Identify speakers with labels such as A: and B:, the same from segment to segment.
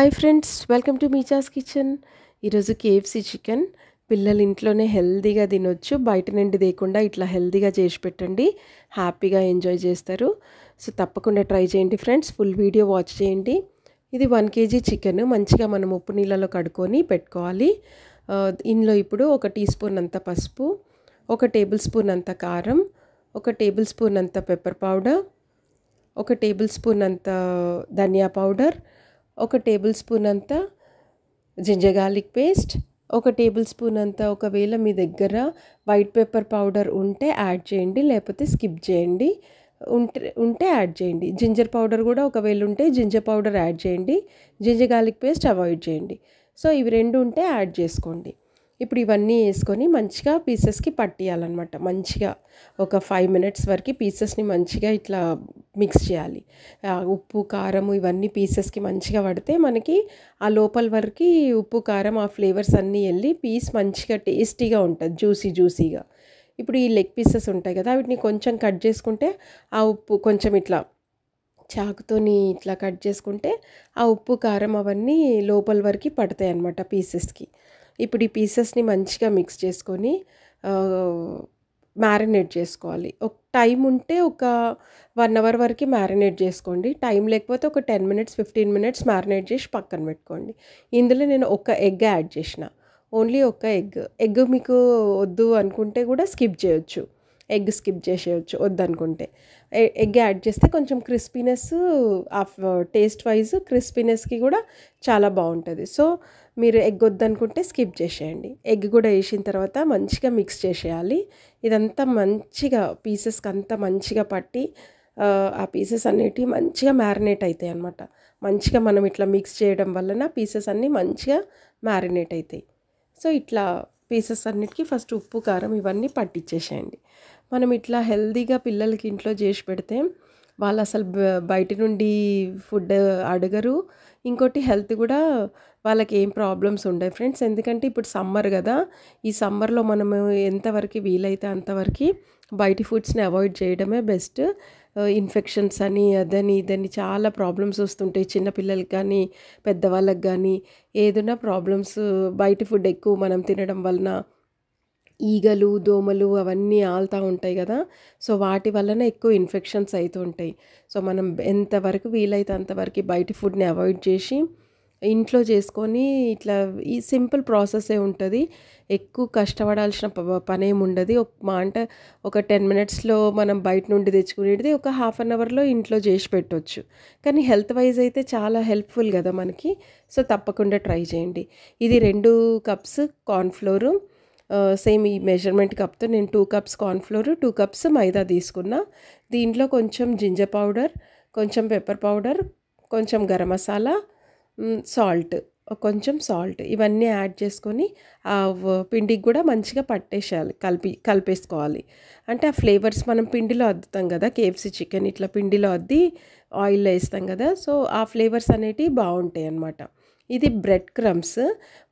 A: Hi friends, welcome to మీచాస్ kitchen. ఈరోజు KFC chicken పిల్లలు ఇంట్లోనే హెల్తీగా తినొచ్చు. బయట నుండి తేకుండా ఇట్లా హెల్తీగా చేసి పెట్టండి, హ్యాపీగా ఎంజాయ్ చేస్తారు. సో తప్పకుండా ట్రై చేయండి ఫ్రెండ్స్, ఫుల్ వీడియో వాచ్ చేయండి. ఇది 1 kg చికెన్ మంచిగా మనం ఉప్పు నీళ్ళలో కడుక్కొని పెట్టుకోవాలి. ఇందులో ఇప్పుడు 1 టీ స్పూన్ అంత పసుపు, 1 టేబుల్ స్పూన్ అంత కారం, 1 టేబుల్ స్పూన్ అంత పెప్పర్ పౌడర్, 1 టేబుల్ స్పూన్ అంత ధనియా పౌడర్, 1 టేబుల్ స్పూన్ అంత ginger garlic paste, 1 table spoon అంత, ఒకవేళ మీ దగ్గర వైట్ పెప్పర్ పౌడర్ ఉంటే యాడ్ చేయండి, లేకపోతే స్కిప్ చేయండి. ఉంటే యాడ్ చేయండి. జింజర్ పౌడర్ కూడా ఒకవేళ ఉంటే జింజర్ పౌడర్ యాడ్ చేయండి, జింజర్ గార్లిక్ పేస్ట్ అవాయిడ్ చేయండి. సో ఇవి 2 ఉంటే యాడ్ చేసుకోండి. ఇప్పుడు ఇవన్నీ వేసుకొని మంచిగా పీసెస్కి పట్టియాలన్నమాట. మంచిగా ఒక 5 minutes వరకు పీసెస్ని మంచిగా ఇట్లా మిక్స్ చేయాలి. ఉప్పు కారం ఇవన్నీ పీసెస్కి మంచిగా పడితే మనకి ఆ లోపల వరకు ఉప్పు కారం ఆ ఫ్లేవర్స్ అన్నీ వెళ్ళి పీస్ మంచిగా టేస్టీగా ఉంటుంది, జ్యూసీగా. ఇప్పుడు ఈ లెగ్ పీసెస్ ఉంటాయి కదా, వీటిని కొంచెం కట్ చేసుకుంటే ఆ ఉప్పు కొంచెం ఇట్లా చాకుతోని ఇట్లా కట్ చేసుకుంటే ఆ ఉప్పు కారం అవన్నీ లోపల వరకు పడతాయి అన్నమాట పీసెస్కి. ఇప్పుడు ఈ పీసెస్ని మంచిగా మిక్స్ చేసుకొని మ్యారినేట్ చేసుకోవాలి. ఒక టైం ఉంటే ఒక 1 hour వరకు మ్యారినేట్ చేసుకోండి. టైం లేకపోతే ఒక 10 minutes 15 minutes మ్యారినేట్ చేసి పక్కన పెట్టుకోండి. ఇందులో నేను 1 egg యాడ్ చేసిన, ఓన్లీ 1 egg మీకు వద్దు అనుకుంటే కూడా స్కిప్ చేయొచ్చు, ఎగ్ స్కిప్ చేసేయచ్చు వద్దనుకుంటే. ఎగ్ యాడ్ చేస్తే కొంచెం క్రిస్పీనెస్ టేస్ట్ వైజ్ క్రిస్పీనెస్కి కూడా చాలా బాగుంటుంది. సో మీరు ఎగ్ వద్దనుకుంటే స్కిప్ చేసేయండి. ఎగ్ కూడా వేసిన తర్వాత మంచిగా మిక్స్ చేసేయాలి. ఇదంతా మంచిగా పీసెస్కి అంతా మంచిగా పట్టి ఆ పీసెస్ అన్నిటివి మంచిగా మ్యారినేట్ అవుతాయి అన్నమాట. మంచిగా మనం ఇట్లా మిక్స్ చేయడం వలన పీసెస్ అన్నీ మంచిగా మ్యారినేట్ అవుతాయి. సో ఇట్లా పీసెస్ అన్నిటికీ ఫస్ట్ ఉప్పు కారం ఇవన్నీ పట్టించేసేయండి. మనం ఇట్లా హెల్తీగా పిల్లలకి ఇంట్లో చేసి పెడితే వాళ్ళు అసలు బయట నుండి ఫుడ్ అడగరు. ఇంకోటి హెల్త్ కూడా వాళ్ళకి ఏం ప్రాబ్లమ్స్ ఉండవు ఫ్రెండ్స్. ఎందుకంటే ఇప్పుడు సమ్మర్ కదా, ఈ సమ్మర్లో మనము ఎంతవరకు వీలైతే అంతవరకు బయటి ఫుడ్స్ని అవాయిడ్ చేయడమే బెస్ట్. ఇన్ఫెక్షన్స్ అని అదని ఇదని చాలా ప్రాబ్లమ్స్ వస్తుంటాయి, చిన్నపిల్లలకి కానీ పెద్దవాళ్ళకి కానీ. ఏదైనా ప్రాబ్లమ్స్ బయట ఫుడ్ ఎక్కువ మనం తినడం వలన ఈగలు దోమలు అవన్నీ ఆలుతూ ఉంటాయి కదా. సో వాటి వలన ఎక్కువ ఇన్ఫెక్షన్స్ అవుతూ ఉంటాయి. సో మనం ఎంతవరకు వీలైతే అంతవరకు బయట ఫుడ్ని అవాయిడ్ చేసి ఇంట్లో చేసుకొని ఇట్లా ఈ సింపుల్ ప్రాసెసే ఉంటుంది. ఎక్కువ కష్టపడాల్సిన పని ఏమి ఉండదు. ఒక 10 minutesలో మనం బయట నుండి తెచ్చుకునేది ఒక 1/2 hourలో ఇంట్లో చేసి పెట్టవచ్చు. కానీ హెల్త్ వైజ్ అయితే చాలా హెల్ప్ఫుల్ కదా మనకి. సో తప్పకుండా ట్రై చేయండి. ఇది 2 cups కార్న్ఫ్లోరు, సేమ్ ఈ మెజర్మెంట్ కప్తో నేను 2 cups కార్న్ఫ్లోర్ 2 cups మైదా తీసుకున్నా. దీంట్లో కొంచెం జింజర్ పౌడర్, కొంచెం పెప్పర్ పౌడర్, కొంచెం గరం మసాలా, కొంచెం సాల్ట్ ఇవన్నీ యాడ్ చేసుకొని ఆ పిండికి కూడా మంచిగా పట్టేసేయాలి, కలిపేసుకోవాలి. అంటే ఆ ఫ్లేవర్స్ మనం పిండిలో అద్దుతాం కదా, కేఎఫ్సీ చికెన్ ఇట్లా పిండిలో అద్ది ఆయిల్లో వేస్తాం కదా. సో ఆ ఫ్లేవర్స్ అనేటివి బాగుంటాయి అన్నమాట. ఇది బ్రెడ్ క్రమ్స్.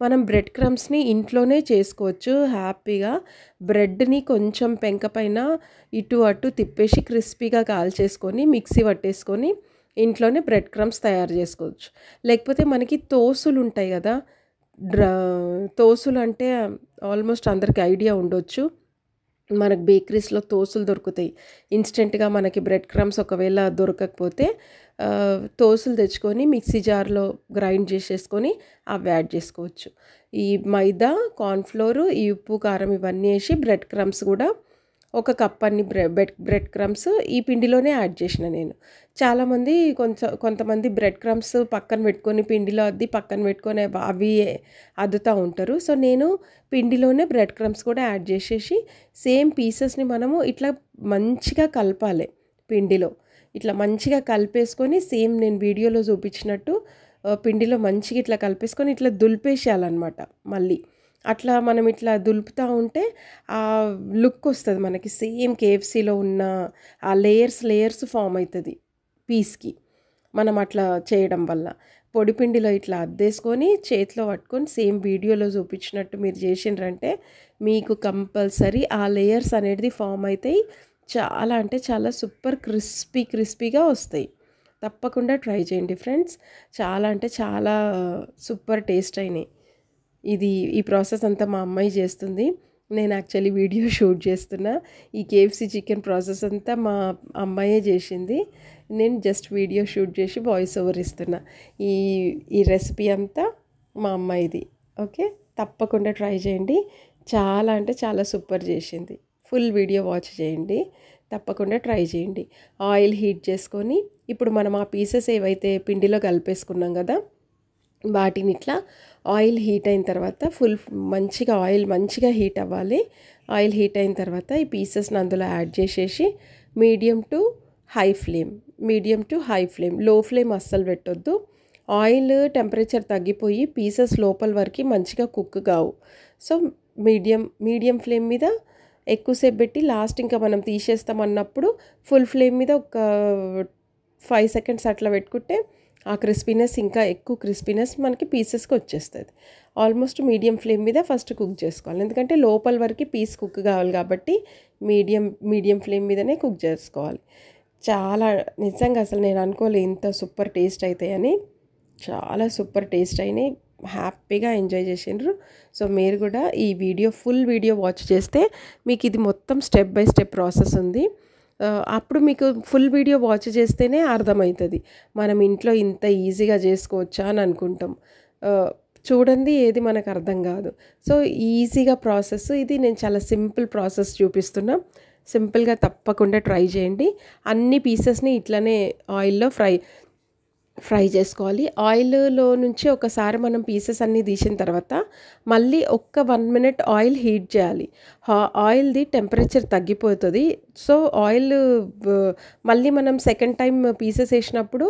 A: మనం బ్రెడ్ క్రమ్స్ని ఇంట్లోనే చేసుకోవచ్చు హ్యాపీగా. బ్రెడ్ని కొంచెం పెంక పైన ఇటు అటు తిప్పేసి క్రిస్పీగా కాల్చేసుకొని మిక్సీ పట్టేసుకొని ఇంట్లోనే బ్రెడ్ క్రమ్స్ తయారు చేసుకోవచ్చు. లేకపోతే మనకి తోసులు ఉంటాయి కదా, తోసులు అంటే ఆల్మోస్ట్ అందరికి ఐడియా ఉండొచ్చు. మనకు బేకరీస్లో తోసులు దొరుకుతాయి ఇన్స్టెంట్గా. మనకి బ్రెడ్ క్రమ్స్ ఒకవేళ దొరకకపోతే తోసులు తెచ్చుకొని మిక్సీ జార్లో గ్రైండ్ చేసేసుకొని అవి యాడ్ చేసుకోవచ్చు. ఈ మైదా కార్న్ఫ్లోరు ఈ ఉప్పు కారం ఇవన్నీ వేసి బ్రెడ్ క్రమ్స్ కూడా 1 cup అన్ని బ్రెడ్ క్రమ్స్ ఈ పిండిలోనే యాడ్ చేసిన నేను. చాలామంది కొంతమంది బ్రెడ్ క్రమ్స్ పక్కన పెట్టుకొని పిండిలో అద్ది పక్కన పెట్టుకొని అవి అద్దుతూ ఉంటారు. సో నేను పిండిలోనే బ్రెడ్ క్రమ్స్ కూడా యాడ్ చేసేసి సేమ్ పీసెస్ని మనము ఇట్లా మంచిగా కలపాలి పిండిలో. ఇట్లా మంచిగా కలిపేసుకొని సేమ్ నేను వీడియోలో చూపించినట్టు పిండిలో మంచిగా ఇట్లా కలిపేసుకొని ఇట్లా దులిపేసేయాలన్నమాట. మళ్ళీ అట్లా మనం ఇట్లా దులుపుతూ ఉంటే ఆ లుక్ వస్తుంది మనకి. సేమ్ కేఎఫ్సీలో ఉన్న ఆ లేయర్స్ ఫామ్ అవుతుంది పీస్కి మనం అట్లా చేయడం వల్ల. పొడిపిండిలో ఇట్లా అద్దేసుకొని చేతిలో పట్టుకొని సేమ్ వీడియోలో చూపించినట్టు మీరు చేసిండ్రంటే మీకు కంపల్సరీ ఆ లేయర్స్ అనేది ఫామ్ అవుతాయి. చాలా అంటే చాలా సూపర్ క్రిస్పీగా వస్తాయి. తప్పకుండా ట్రై చేయండి ఫ్రెండ్స్. చాలా అంటే చాలా సూపర్ టేస్ట్ అయినాయి. ఈ ప్రాసెస్ అంతా మా అమ్మాయి చేస్తుంది. నేను యాక్చువల్లీ వీడియో షూట్ చేస్తున్నా. ఈ కేఎఫ్సీ చికెన్ ప్రాసెస్ అంతా మా అమ్మాయే చేసింది. నేను జస్ట్ వీడియో షూట్ చేసి వాయిస్ ఓవర్ ఇస్తున్నా. ఈ రెసిపీ అంతా మా అమ్మాయిది. ఓకే, తప్పకుండా ట్రై చేయండి. చాలా అంటే చాలా సూపర్ చేసింది. ఫుల్ వీడియో వాచ్ చేయండి, తప్పకుండా ట్రై చేయండి. ఆయిల్ హీట్ చేసుకొని ఇప్పుడు మనం ఆ పీసెస్ ఏవైతే పిండిలో కలిపేసుకున్నాం కదా, వాటిని ఇట్లా ఆయిల్ హీట్ అయిన తర్వాత ఆయిల్ మంచిగా హీట్ అవ్వాలి. ఆయిల్ హీట్ అయిన తర్వాత ఈ పీసెస్ని అందులో యాడ్ చేసేసి మీడియం టు హై ఫ్లేమ్, లో ఫ్లేమ్ అస్సలు పెట్టొద్దు. ఆయిల్ టెంపరేచర్ తగ్గిపోయి పీసెస్ లోపల వరకు మంచిగా కుక్ కావు. సో మీడియం ఫ్లేమ్ మీద ఎక్కువసేపు పెట్టి లాస్ట్ ఇంకా మనం తీసేస్తామన్నప్పుడు ఫుల్ ఫ్లేమ్ మీద ఒక 5 సెకండ్స్ అట్లా పెట్టుకుంటే ఆ క్రిస్పీనెస్, ఇంకా ఎక్కువ క్రిస్పీనెస్ మనకి పీసెస్కి వచ్చేస్తుంది. ఆల్మోస్ట్ మీడియం ఫ్లేమ్ మీద ఫస్ట్ కుక్ చేసుకోవాలి, ఎందుకంటే లోపల వరకు పీస్ కుక్ కావాలి కాబట్టి మీడియం ఫ్లేమ్ మీదనే కుక్ చేసుకోవాలి. చాలా నిజంగా అసలు నేను అనుకోలే ఇంత సూపర్ టేస్ట్ అవుతాయని. చాలా సూపర్ టేస్ట్ అయినాయి, హ్యాపీగా ఎంజాయ్ చేసిండ్రు. సో మీరు కూడా ఫుల్ వీడియో వాచ్ చేస్తే మీకు ఇది మొత్తం స్టెప్ బై స్టెప్ ప్రాసెస్ ఉంది. అప్పుడు మీకు ఫుల్ వీడియో వాచ్ చేస్తేనే అర్థమవుతుంది మనం ఇంట్లో ఇంత ఈజీగా చేసుకోవచ్చా అని అనుకుంటాం. చూడండి, ఏది మనకు అర్థం కాదు. సో ఈజీగా ప్రాసెస్ ఇది. నేను చాలా సింపుల్ ప్రాసెస్ చూపిస్తున్నా. సింపుల్గా తప్పకుండా ట్రై చేయండి. అన్ని పీసెస్ని ఇట్లనే ఆయిల్లో ఫ్రై చేసుకోవాలి. ఆయిల్లో నుంచి ఒకసారి మనం పీసెస్ అన్నీ తీసిన తర్వాత మళ్ళీ 1 మినిట్ ఆయిల్ హీట్ చేయాలి. ఆయిల్ది టెంపరేచర్ తగ్గిపోతుంది. సో ఆయిల్ మళ్ళీ మనం సెకండ్ టైం పీసెస్ వేసినప్పుడు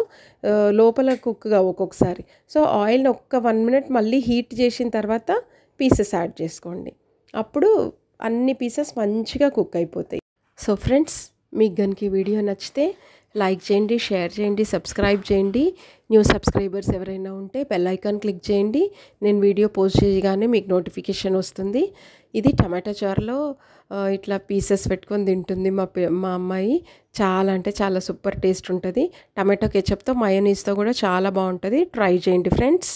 A: లోపల కుక్గా ఒక్కొక్కసారి. సో ఆయిల్ని 1 మినిట్ మళ్ళీ హీట్ చేసిన తర్వాత పీసెస్ యాడ్ చేసుకోండి. అప్పుడు అన్ని పీసెస్ మంచిగా కుక్ అయిపోతాయి. సో ఫ్రెండ్స్, మీకు కనుక ఈ వీడియో నచ్చితే లైక్ చేయండి, షేర్ చేయండి, సబ్స్క్రైబ్ చేయండి. న్యూ సబ్స్క్రైబర్స్ ఎవరైనా ఉంటే బెల్ ఐకాన్ క్లిక్ చేయండి. నేను వీడియో పోస్ట్ చేయగానే మీకు నోటిఫికేషన్ వస్తుంది. ఇది టమాటా చారులో ఇట్లా పీసెస్ పెట్టుకొని తింటుంది మా అమ్మాయి. చాలా అంటే చాలా సూపర్ టేస్ట్ ఉంటుంది. టమాటో కెచప్తో, మయోనీస్తో కూడా చాలా బాగుంటుంది. ట్రై చేయండి ఫ్రెండ్స్.